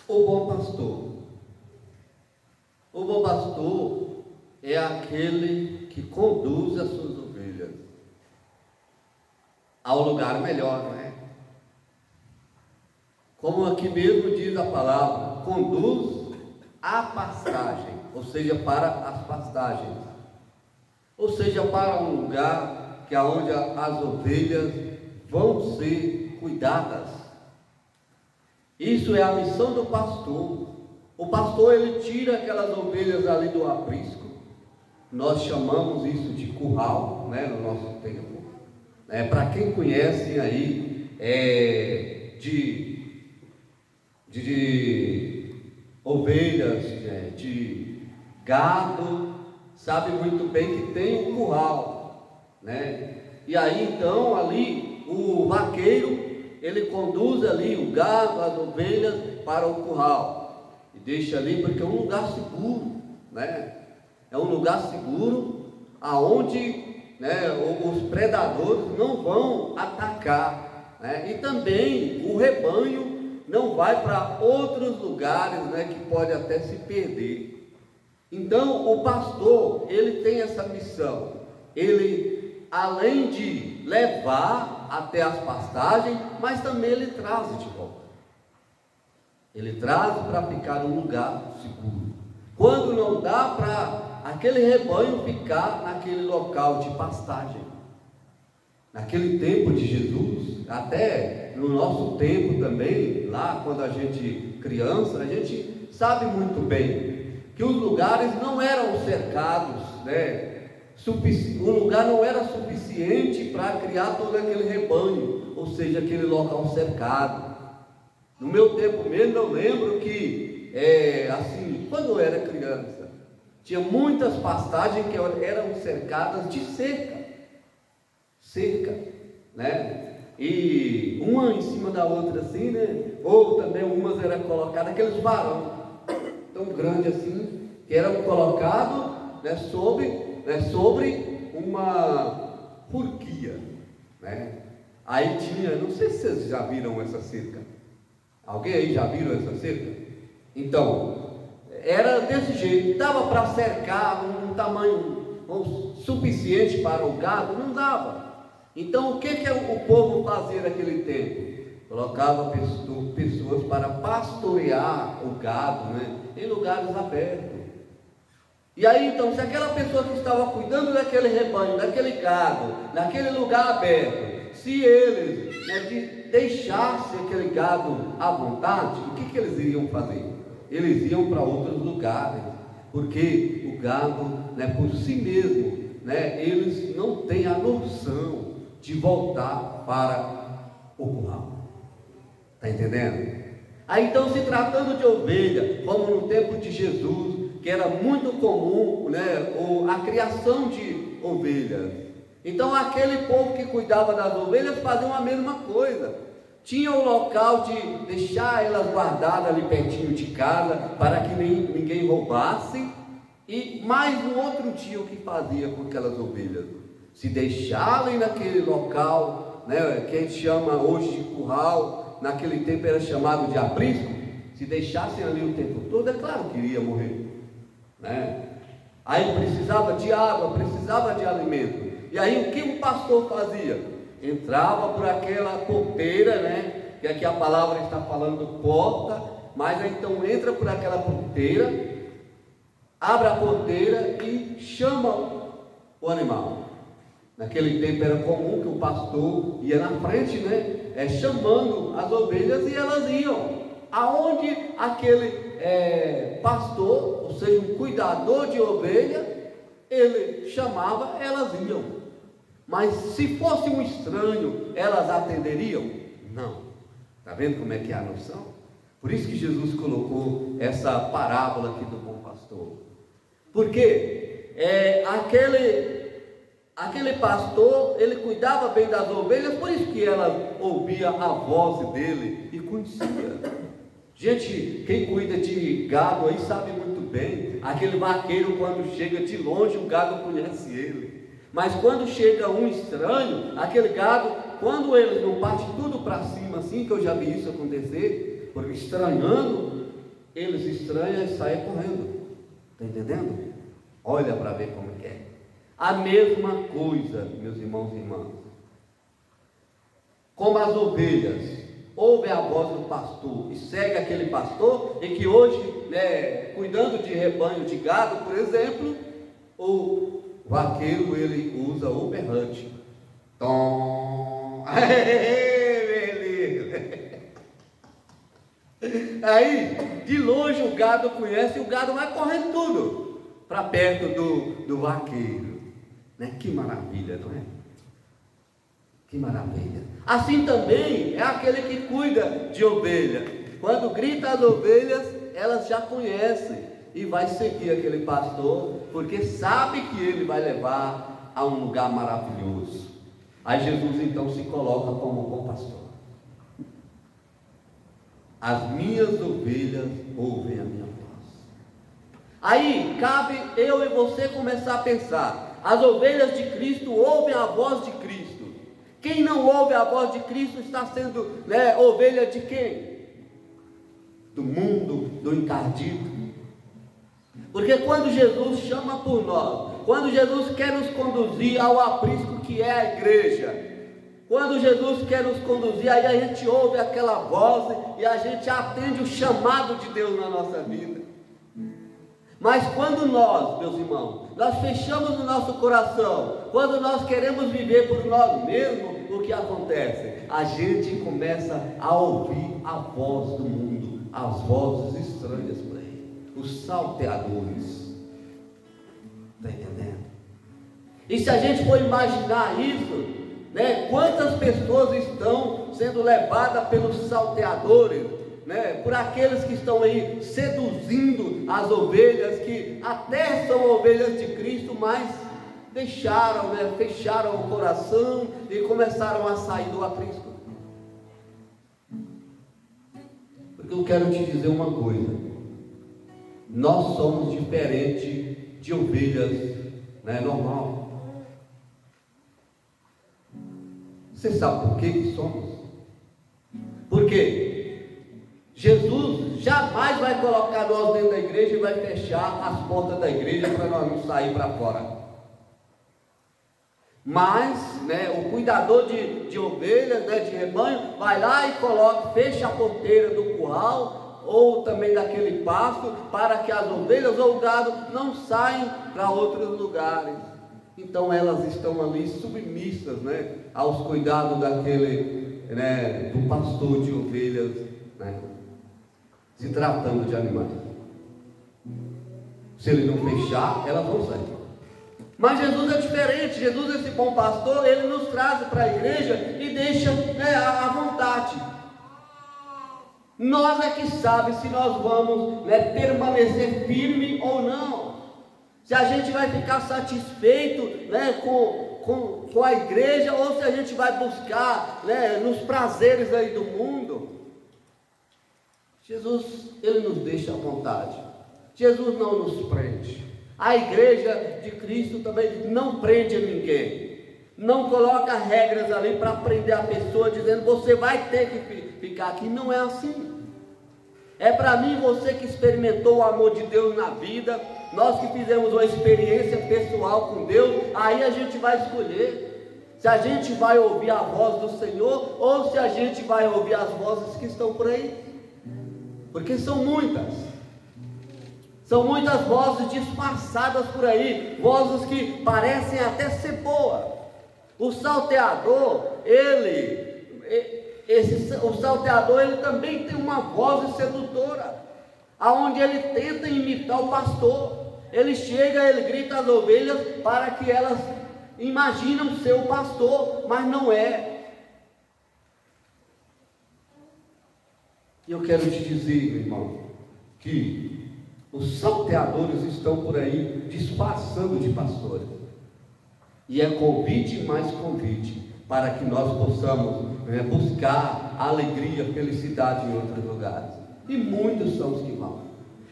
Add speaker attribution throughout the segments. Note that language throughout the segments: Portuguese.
Speaker 1: O bom pastor. O bom pastor é aquele que conduz as suas ovelhas ao lugar melhor, não é? Como aqui mesmo diz a palavra, conduz à pastagem, ou seja, para as pastagens, ou seja, para um lugar que é onde as ovelhas vão ser cuidadas. Isso é a missão do pastor. O pastor, ele tira aquelas ovelhas ali do aprisco. Nós chamamos isso de curral, né, no nosso tempo. Para quem conhece aí de ovelhas, de gado, sabe muito bem que tem um curral, né? E aí então ali o vaqueiro, ele conduz ali o gado, as ovelhas para o curral e deixa ali, porque é um lugar seguro, né? É um lugar seguro aonde, né, os predadores não vão atacar, né? E também o rebanho não vai para outros lugares, né, que pode até se perder. Então o pastor, ele tem essa missão. Ele, além de levar até as pastagens, mas também ele traz de volta. Ele traz para ficar um lugar seguro. Quando não dá para aquele rebanho ficar naquele local de pastagem. Naquele tempo de Jesus, até no nosso tempo também, lá quando a gente criança, a gente sabe muito bem que os lugares não eram cercados, né? O lugar não era suficiente para criar todo aquele rebanho, ou seja, aquele local cercado. No meu tempo mesmo, eu lembro que, assim, quando eu era criança, tinha muitas pastagens que eram cercadas de cerca, né? E uma em cima da outra assim, né? Ou também umas eram colocadas, aqueles varão tão grande assim, que eram colocados, né, sobre uma forquilha, né? Aí tinha, não sei se vocês já viram essa cerca. Alguém aí já viram essa cerca? Então, era desse jeito, dava para cercar um tamanho suficiente para o gado? Não dava. Então o que o povo fazia naquele tempo? Colocava pessoas para pastorear o gado, né, em lugares abertos. E aí então, se aquela pessoa que estava cuidando daquele rebanho, daquele gado, naquele lugar aberto, se eles, né, deixassem aquele gado à vontade, o que eles iriam fazer? Eles iam para outros lugares, porque o gado, né, por si mesmo, né, eles não têm a noção de voltar para o curral. Está entendendo? Aí então, se tratando de ovelha, como no tempo de Jesus, que era muito comum, né, a criação de ovelhas. Então aquele povo que cuidava das ovelhas fazia a mesma coisa. Tinha um local de deixar elas guardadas ali pertinho de casa, para que ninguém roubasse. E mais no outro dia, o que fazia com aquelas ovelhas? Se deixarem naquele local, né, que a gente chama hoje de curral, naquele tempo era chamado de aprisco. Se deixassem ali o tempo todo, é claro que iria morrer, né? Aí precisava de água, precisava de alimento. E aí o que o pastor fazia? Entrava por aquela porteira, né? Que aqui a palavra está falando porta, mas aí então entra por aquela porteira, abre a porteira e chama o animal. Naquele tempo era comum que o pastor ia na frente, né? Chamando as ovelhas, e elas iam aonde aquele pastor, ou seja, um cuidador de ovelha, ele chamava, elas iam. Mas se fosse um estranho, elas atenderiam? Não. Está vendo como é que é a noção? Por isso que Jesus colocou essa parábola aqui do bom pastor. Porque aquele pastor, ele cuidava bem das ovelhas, por isso que ela ouvia a voz dele e conhecia. Gente, quem cuida de gado aí sabe muito bem. Aquele vaqueiro, quando chega de longe, o gado conhece ele. Mas quando chega um estranho, aquele gado, quando ele não parte tudo para cima assim, que eu já vi isso acontecer, porque estranhando, Eles se estranham e saem correndo. Está entendendo? Olha para ver como que é. A mesma coisa, meus irmãos e irmãs. Como as ovelhas ouvem a voz do pastor e segue aquele pastor, e que hoje, cuidando de rebanho de gado, por exemplo, o vaqueiro, ele usa o berrante. Tom! Aí, de longe o gado conhece, e o gado vai correndo tudo para perto do vaqueiro, né? Que maravilha, não é? Que maravilha. Assim também é aquele que cuida de ovelha. Quando grita as ovelhas, elas já conhecem e vai seguir aquele pastor, porque sabe que ele vai levar a um lugar maravilhoso. Aí Jesus então se coloca como bom pastor. As minhas ovelhas ouvem a minha voz. Aí cabe eu e você começar a pensar: as ovelhas de Cristo ouvem a voz de Cristo. Quem não ouve a voz de Cristo está sendo ovelha de quem? Do mundo, do encardido. Porque quando Jesus chama por nós, quando Jesus quer nos conduzir ao aprisco que é a igreja, quando Jesus quer nos conduzir, aí a gente ouve aquela voz e a gente atende o chamado de Deus na nossa vida. Mas quando nós, meus irmãos, nós fechamos o nosso coração, quando nós queremos viver por nós mesmos, o que acontece? A gente começa a ouvir a voz do mundo, as vozes estranhas por aí, os salteadores. Está entendendo? E se a gente for imaginar isso, quantas pessoas estão sendo levadas pelos salteadores, por aqueles que estão aí seduzindo as ovelhas, que até são ovelhas de Cristo, mas fecharam o coração e começaram a sair do aprisco. Porque eu quero te dizer uma coisa: nós somos diferentes de ovelhas, normal. Você sabe por que somos? Porque Jesus jamais vai colocar nós dentro da igreja e vai fechar as portas da igreja para nós não sair para fora. Mas, o cuidador de ovelhas, de rebanho, vai lá e fecha a porteira do curral, ou também daquele pasto, para que as ovelhas ou o gado não saiam para outros lugares. Então elas estão ali submissas, aos cuidados do pastor de ovelhas, se tratando de animais. Se ele não fechar, elas vão sair. Mas Jesus é diferente. Jesus, esse bom pastor, ele nos traz para a igreja e deixa à vontade. Nós é que sabe se nós vamos permanecer firme ou não. Se a gente vai ficar satisfeito com a igreja, ou se a gente vai buscar nos prazeres aí do mundo. Jesus, ele nos deixa à vontade. Jesus não nos prende. A igreja de Cristo também não prende ninguém. Não coloca regras ali para prender a pessoa, dizendo: você vai ter que ficar aqui. Não é assim. É para mim, você que experimentou o amor de Deus na vida, nós que fizemos uma experiência pessoal com Deus, aí a gente vai escolher se a gente vai ouvir a voz do Senhor ou se a gente vai ouvir as vozes que estão por aí. Porque são muitas vozes disfarçadas por aí, vozes que parecem até ser boas. O salteador, o salteador, ele também tem uma voz sedutora, aonde ele tenta imitar o pastor. Ele chega, ele grita às ovelhas para que elas imaginam ser o pastor, mas não é. E eu quero te dizer, meu irmão, que os salteadores estão por aí disfarçando de pastores. E é convite mais convite para que nós possamos buscar alegria, felicidade em outros lugares. E muitos são os que vão.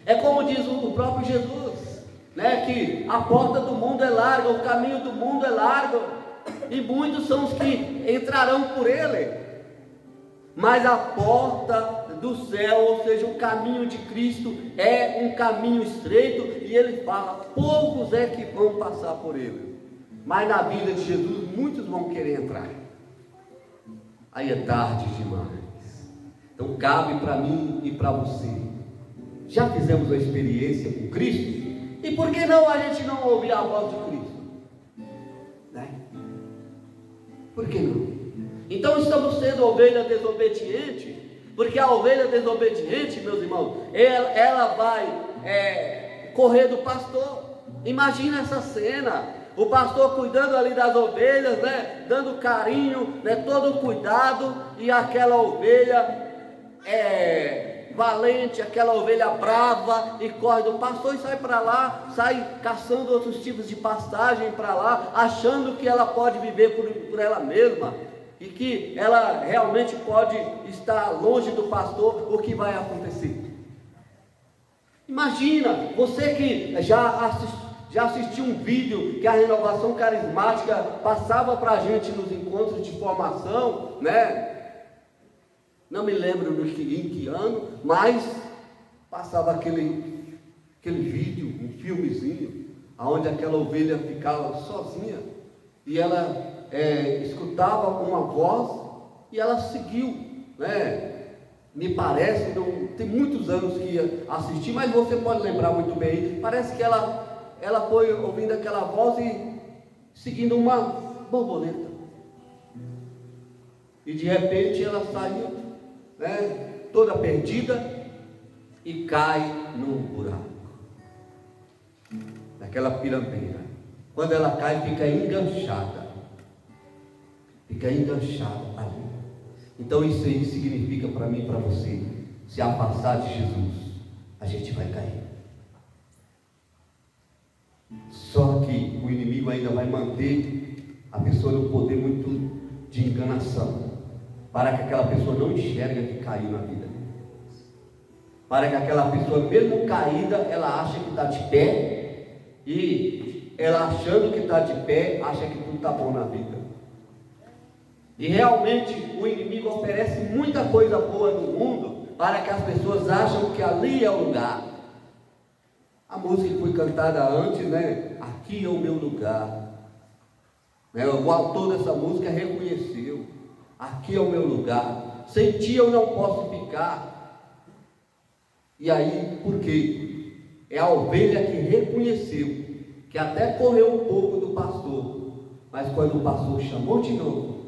Speaker 1: É como diz o próprio Jesus, que a porta do mundo é larga, o caminho do mundo é largo, e muitos são os que entrarão por ele. Mas a porta do céu, ou seja, o caminho de Cristo é um caminho estreito, e ele fala, poucos é que vão passar por ele, mas na vida de Jesus muitos vão querer entrar. Aí é tarde demais. Então cabe para mim e para você. Já fizemos a experiência com Cristo? E por que não a gente não ouvir a voz de Cristo? Né? Por que não? Então estamos sendo ovelha desobediente, porque a ovelha desobediente, meus irmãos, ela vai correr do pastor. Imagina essa cena, o pastor cuidando ali das ovelhas, né, dando carinho, né, todo cuidado, e aquela ovelha valente, aquela ovelha brava, e corre do pastor e sai para lá, sai caçando outros tipos de pastagem para lá, achando que ela pode viver por ela mesma, e que ela realmente pode estar longe do pastor. O que vai acontecer? Imagina, você que já assistiu um vídeo que a Renovação Carismática passava para a gente nos encontros de formação, né? Não me lembro em que ano, mas passava aquele vídeo, um filmezinho, onde aquela ovelha ficava sozinha, e ela escutava uma voz, e ela seguiu, né? Me parece, não, tem muitos anos que assisti, mas você pode lembrar muito bem, parece que ela foi ouvindo aquela voz e seguindo uma borboleta, e de repente ela saiu, né, toda perdida, e cai num buraco, naquela pirambeira. Quando ela cai, fica enganchada ali. Então isso aí significa para mim e para você, se afastar de Jesus, a gente vai cair. Só que o inimigo ainda vai manter a pessoa no poder muito de enganação, para que aquela pessoa não enxergue que caiu na vida, para que aquela pessoa, mesmo caída, ela acha que está de pé, e ela achando que está de pé, acha que tudo está bom na vida. E realmente o inimigo oferece muita coisa boa no mundo, para que as pessoas acham que ali é o lugar. A música que foi cantada antes, né? Aqui é o meu lugar, né? O autor dessa música reconheceu: aqui é o meu lugar, sem ti eu não posso ficar. E aí, por quê? É a ovelha que reconheceu, que até correu um pouco do pastor, mas quando o pastor chamou de novo,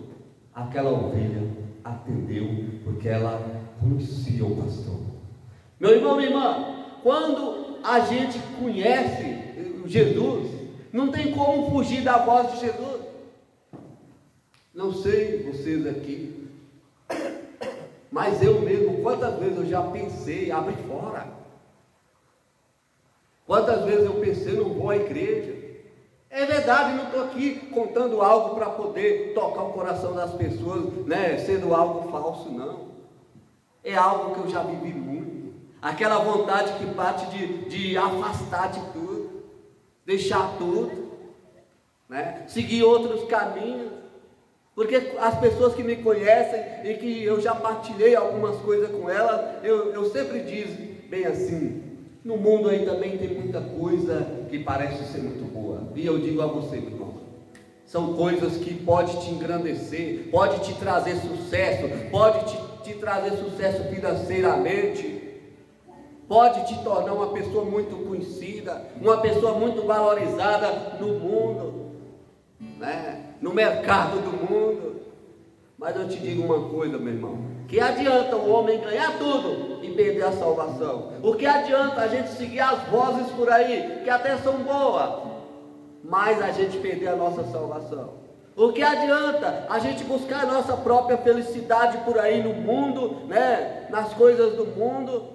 Speaker 1: aquela ovelha atendeu, porque ela conhecia o pastor. Meu irmão, minha irmã, quando a gente conhece Jesus, não tem como fugir da voz de Jesus. Não sei vocês aqui, mas eu mesmo, quantas vezes eu já pensei, abre fora. Quantas vezes eu pensei, não vou à igreja. É verdade, não estou aqui contando algo para poder tocar o coração das pessoas, né, sendo algo falso, não. É algo que eu já vivi muito. Aquela vontade que bate de afastar de tudo, deixar tudo, né, seguir outros caminhos. Porque as pessoas que me conhecem e que eu já partilhei algumas coisas com elas, eu sempre digo bem assim: no mundo aí também tem muita coisa que parece ser muito boa. E eu digo a você, meu irmão, são coisas que pode te engrandecer, pode te trazer sucesso, pode te trazer sucesso financeiramente, pode te tornar uma pessoa muito conhecida, uma pessoa muito valorizada no mundo, né? No mercado do mundo. Mas eu te digo uma coisa, meu irmão: que adianta o homem ganhar tudo e perder a salvação? O que adianta a gente seguir as vozes por aí, que até são boas, mas a gente perder a nossa salvação? O que adianta a gente buscar a nossa própria felicidade por aí no mundo, né, nas coisas do mundo,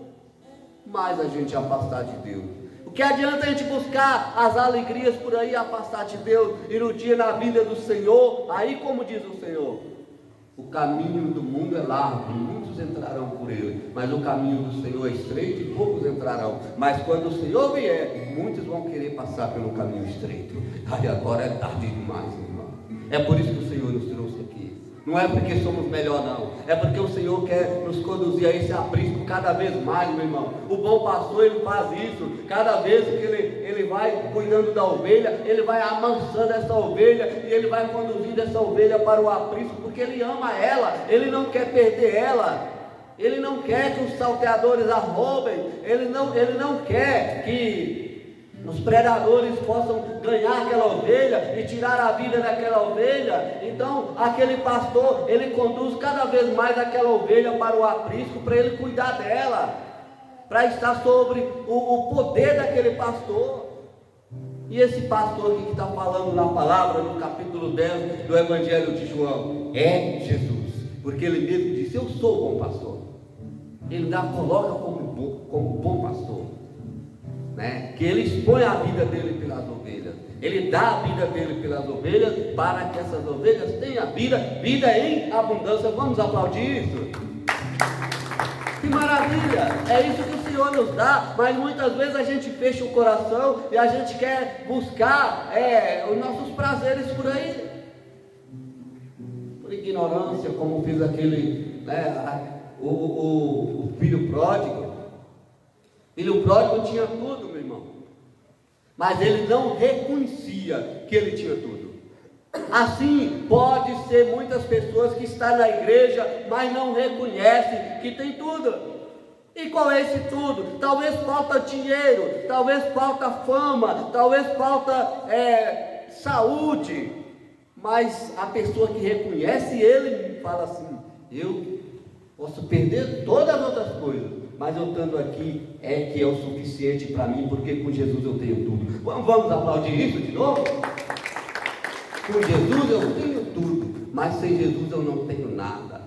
Speaker 1: mas a gente afastar de Deus? O que adianta a gente buscar as alegrias por aí, afastar de Deus, e no dia na vida do Senhor, aí como diz o Senhor, o caminho do mundo é largo, muitos entrarão por ele, mas o caminho do Senhor é estreito e poucos entrarão. Mas quando o Senhor vier, muitos vão querer passar pelo caminho estreito. Aí agora é tarde demais, irmão. É por isso que o Senhor nos trouxe aqui, Não é porque somos melhor, não. É porque o Senhor quer nos conduzir a esse aprisco cada vez mais, meu irmão. O bom pastor, ele faz isso. Cada vez que ele vai cuidando da ovelha, ele vai amansando essa ovelha e ele vai conduzindo essa ovelha para o aprisco, porque ele ama ela, ele não quer perder ela. Ele não quer que os salteadores a roubem. Ele não quer que os predadores possam ganhar aquela ovelha e tirar a vida daquela ovelha. Então aquele pastor, ele conduz cada vez mais aquela ovelha para o aprisco, para ele cuidar dela, para estar sobre o poder daquele pastor. E esse pastor aqui que está falando na palavra, no capítulo 10 do Evangelho de João, é Jesus, porque ele mesmo disse: eu sou o bom pastor. Ele coloca como bom pastor, né? Que ele expõe a vida dele pelas ovelhas, ele dá a vida dele pelas ovelhas, para que essas ovelhas tenham vida em abundância. Vamos aplaudir isso? Que maravilha! É isso que o Senhor nos dá, mas muitas vezes a gente fecha o coração e a gente quer buscar os nossos prazeres por aí, por ignorância, como fez aquele, o filho pródigo. Filho pródigo tinha tudo, meu irmão, mas ele não reconhecia que ele tinha tudo. Assim pode ser muitas pessoas que estão na igreja, mas não reconhecem que tem tudo. E qual é esse tudo? Talvez falta dinheiro, talvez falta fama, talvez falta saúde, mas a pessoa que reconhece ele fala assim: eu posso perder todas as outras coisas, mas eu estando aqui que é o suficiente para mim, porque com Jesus eu tenho tudo. Vamos aplaudir isso de novo? Com Jesus eu tenho tudo, mas sem Jesus eu não tenho nada.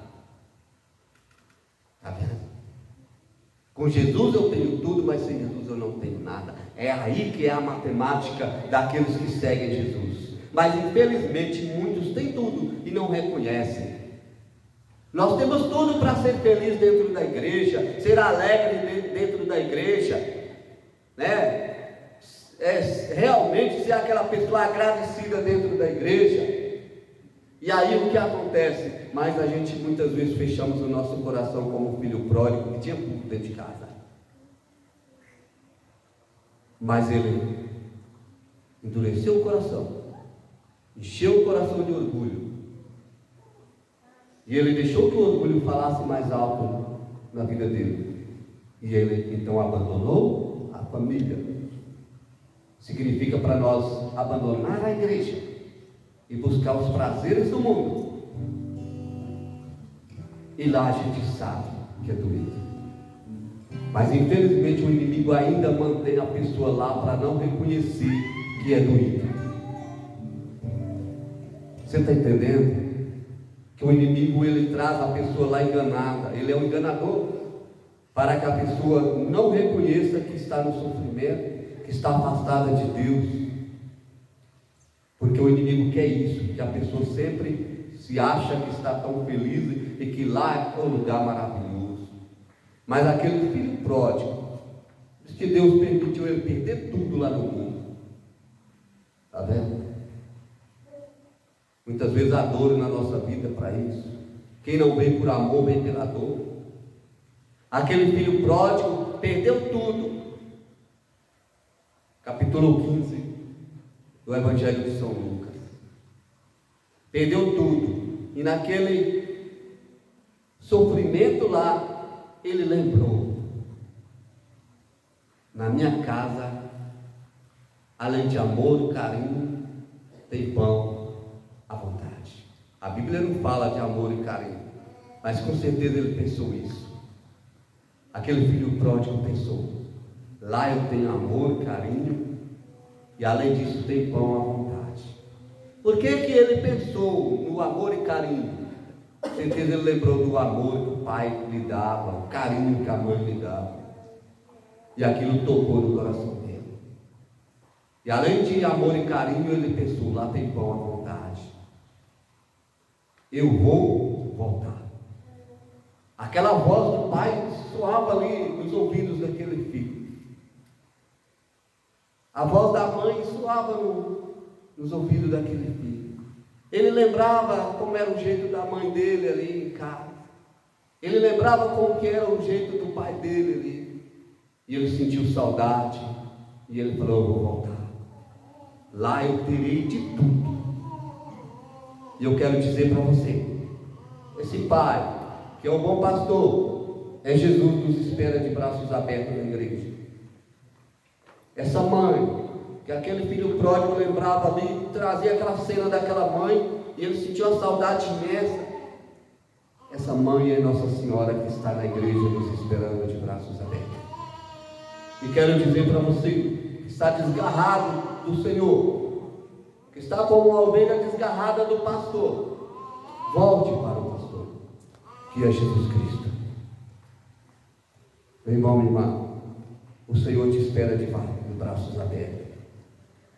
Speaker 1: Está vendo? Com Jesus eu tenho tudo, mas sem Jesus eu não tenho nada. É aí que é a matemática daqueles que seguem Jesus. Mas infelizmente muitos têm tudo e não reconhecem. Nós temos tudo para ser feliz dentro da igreja, ser alegre dentro da igreja, né? Realmente ser aquela pessoa agradecida dentro da igreja. E aí o que acontece? Mas a gente muitas vezes fechamos o nosso coração como o filho pródigo que tinha tudo dentro de casa, mas ele endureceu o coração, encheu o coração de orgulho, e ele deixou que o orgulho falasse mais alto na vida dele, e ele então abandonou a família. Significa para nós abandonar a igreja e buscar os prazeres do mundo, e lá a gente sabe que é doído. Mas infelizmente o inimigo ainda mantém a pessoa lá para não reconhecer que é doído. Você está entendendo? Que o inimigo ele traz a pessoa lá enganada, ele é um enganador, para que a pessoa não reconheça que está no sofrimento, que está afastada de Deus, porque o inimigo quer isso, que a pessoa sempre se acha que está tão feliz e que lá é um lugar maravilhoso. Mas aquele filho pródigo, diz que Deus permitiu ele perder tudo lá no mundo, está vendo? Muitas vezes a dor na nossa vida é para isso. Quem não vem por amor, vem pela dor. Aquele filho pródigo perdeu tudo. Capítulo 15 do Evangelho de São Lucas. Perdeu tudo. E naquele sofrimento lá, ele lembrou: na minha casa, além de amor e carinho, tem pão à vontade. A Bíblia não fala de amor e carinho, mas com certeza ele pensou isso. Aquele filho pródigo pensou: lá eu tenho amor e carinho, e além disso tem pão à vontade. Por que ele pensou no amor e carinho? Com certeza ele lembrou do amor que o pai lhe dava, o carinho que a mãe lhe dava, e aquilo tocou no coração dele. E além de amor e carinho, ele pensou: lá tem pão à vontade, eu vou voltar. Aquela voz do pai soava ali nos ouvidos daquele filho. A voz da mãe soava nos ouvidos daquele filho. Ele lembrava como era o jeito da mãe dele ali em casa. Ele lembrava como que era o jeito do pai dele ali. E ele sentiu saudade. E ele falou: eu vou voltar. Lá eu terei de tudo. E eu quero dizer para você, esse pai, que é um bom pastor, é Jesus, nos espera de braços abertos na igreja. Essa mãe, que aquele filho pródigo lembrava ali, trazia aquela cena daquela mãe, e ele sentiu uma saudade imensa. Essa mãe é Nossa Senhora que está na igreja nos esperando de braços abertos. E quero dizer para você, que está desgarrado do Senhor, que está como uma ovelha desgarrada do pastor, volte para o pastor, que é Jesus Cristo. Meu irmão, minha irmã, o Senhor te espera de braços abertos.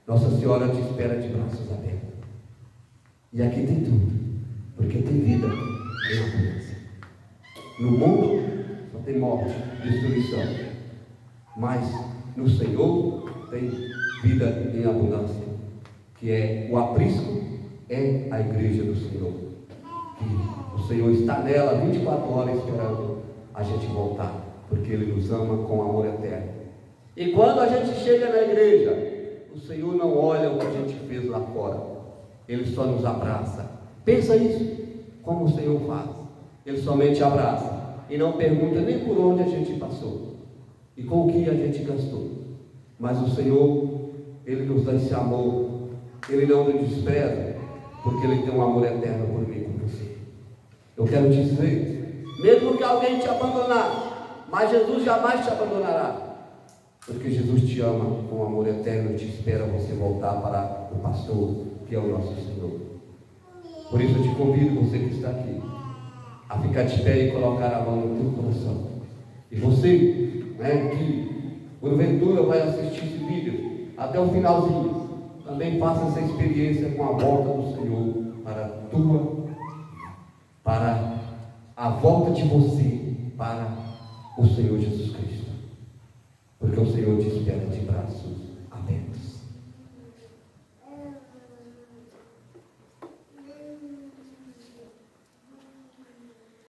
Speaker 1: Nossa Senhora te espera de braços abertos. E aqui tem tudo, porque tem vida em abundância. No mundo só tem morte, destruição, mas no Senhor tem vida em abundância, que é o aprisco, é a igreja do Senhor, que o Senhor está nela 24 horas esperando a gente voltar, porque Ele nos ama com amor eterno. E quando a gente chega na igreja, o Senhor não olha o que a gente fez lá fora, Ele só nos abraça. Pensa isso, como o Senhor faz. Ele somente abraça e não pergunta nem por onde a gente passou e com o que a gente gastou. Mas o Senhor, Ele nos dá esse amor. Ele não nos despreza, porque Ele tem um amor eterno por mim e por você. Eu quero te dizer, mesmo que alguém te abandonar, mas Jesus jamais te abandonará, porque Jesus te ama com amor eterno e te espera você voltar para o pastor, que é o nosso Senhor. Por isso eu te convido, você que está aqui, a ficar de pé e colocar a mão no teu coração. E você, que porventura vai assistir esse vídeo até o finalzinho, também faça essa experiência com a volta do Senhor para a volta de você para o Senhor Jesus Cristo, porque o Senhor te espera de braços